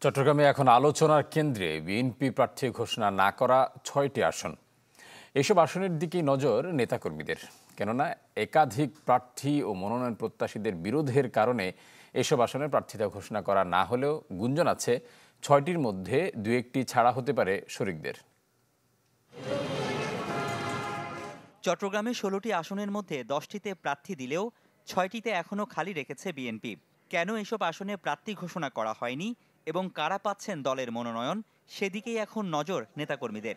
চট্টগ্রামে এখন আলোচনার কেন্দ্রে বিএনপি প্রার্থী ঘোষণা না করা ৬টি আসন। এসব আসনের দিকেই নজর নেতাকর্মীদের, কেননা একাধিক প্রার্থী ও মনোনয়ন প্রত্যাশীদের বিরোধের কারণে এসব আসনের প্রার্থিতা ঘোষণা করা না হলেও গুঞ্জন আছে ৬টির মধ্যে দু একটি ছাড়া হতে পারে শরিকদের। চট্টগ্রামে ১৬টি আসনের মধ্যে ১০টিতে প্রার্থী দিলেও ৬টিতে এখনও খালি রেখেছে বিএনপি। কেন এসব আসনে প্রার্থী ঘোষণা করা হয়নি এবং কারা পাচ্ছেন দলের মনোনয়ন, সেদিকেই এখন নজর নেতাকর্মীদের।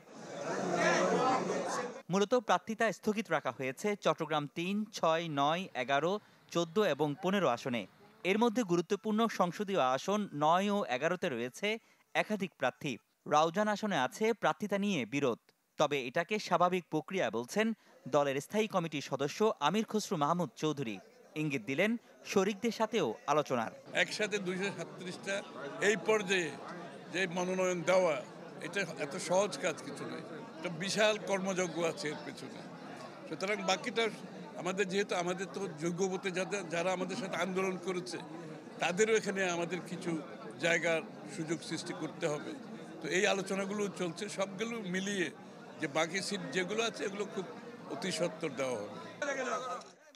মূলত প্রার্থিতা স্থগিত রাখা হয়েছে চট্টগ্রাম ৩, ৬, ৯, ১১, ১৪ এবং ১৫ আসনে। এর মধ্যে গুরুত্বপূর্ণ সংসদীয় আসন ৯ ও ১১তে রয়েছে একাধিক প্রার্থী। রাউজান আসনে আছে প্রার্থিতা নিয়ে বিরোধ, তবে এটাকে স্বাভাবিক প্রক্রিয়া বলছেন দলের স্থায়ী কমিটির সদস্য আমির খসরু মাহমুদ চৌধুরী। ইঙ্গিত দিলেন শরিকদের সাথেও আলোচনার। একসাথে ২৩৭টা এই পর্যায়ে যে মনোনয়ন দেওয়া, এটা এত সহজ কাজ কিছু নয়। একটা বিশাল কর্মযজ্ঞ আছে এর পেছনে। সুতরাং বাকিটা আমাদের, যেহেতু আমাদের তো যোগ্যবতী যারা আমাদের সাথে আন্দোলন করেছে, তাদেরও এখানে আমাদের কিছু জায়গার সুযোগ সৃষ্টি করতে হবে। তো এই আলোচনাগুলো চলছে, সবগুলো মিলিয়ে যে বাকি সিট যেগুলো আছে এগুলো খুব অতি সত্বর দেওয়া হবে।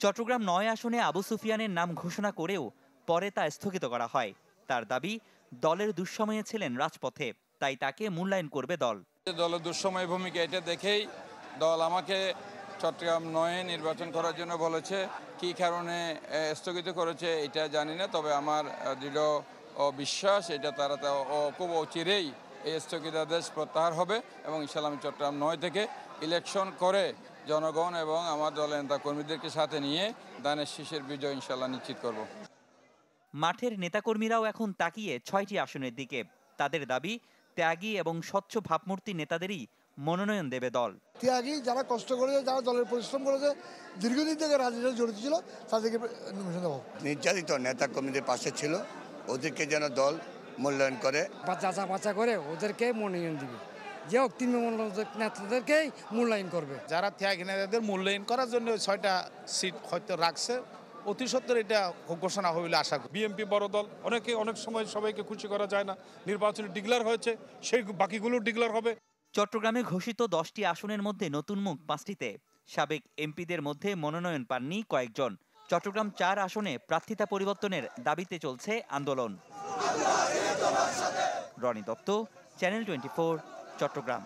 চট্টগ্রাম ৯ আসনে আবু সুফিয়ানের নাম ঘোষণা করেও পরে তা স্থগিত করা হয়। তার দাবি, দলের দুঃসময়ে ছিলেন রাজপথে, তাই তাকে মূল্যায়ন করবে দল। দলের দুঃসময় ভূমিকা এটা দেখেই দল আমাকে চট্টগ্রাম ৯ নির্বাচন করার জন্য বলেছে। কী কারণে স্থগিত করেছে এটা জানি না, তবে আমার দৃঢ় বিশ্বাস এটা তারা খুব অচিরেই এই স্থগিতাদেশ প্রত্যাহার হবে এবং ইনশাআল্লাহ আমি চট্টগ্রাম ৯ থেকে ইলেকশন করে জনগণ এবং আমার দলের নেতা কর্মীদেরকে সাথে নিয়ে ধানের শীষের বিজয় ইনশাআল্লাহ নিশ্চিত করব। মাঠের নেতাকর্মীরাও এখন তাকিয়ে ৬টি আসনের দিকে। তাদের দাবি, ত্যাগী এবং স্বচ্ছ ভাবমূর্তি নেতাদেরই মনোনয়ন দেবে দল। ত্যাগী যারা কষ্ট করেছে, যারা দলের পরিশ্রম করেছে, দীর্ঘদিন থেকে রাজনীতিতে জড়িত ছিল, তাদেরকে নমিনেশন দেবো। নির্যাতিত নেতা কর্মীদের পাশে ছিল, ওদেরকে যেন দল মূল্যায়ন করে, বাছা করে ওদেরকে মনোনয়ন দিবে। যে তৃণমূল নেতাদেরকেই মূল্যায়ন করবে। যারা ত্যাগী নেতাদের মূল্যায়ন করার জন্য 6টা সিট হয়তো রাখছে, অতি সত্বর এটা ঘোষণা হবে বলে আশা করি। বিএনপি বড় দল, অনেক সময় সবাইকে খুশি করা যায় না। নির্বাচনে ডিক্লেয়ার হয়েছে, সেই বাকিগুলো ডিক্লেয়ার হবে। চট্টগ্রামে ঘোষিত 10টি আসনের মধ্যে নতুন মুখ 5টিতে। সাবেক এমপিদের মধ্যে মনোনয়ন পাননি কয়েকজন। চট্টগ্রাম 4 আসনে প্রার্থিতা পরিবর্তনের দাবিতে চলছে আন্দোলন। রনি দত্ত, চ্যানেল 24, চট্টগ্রাম।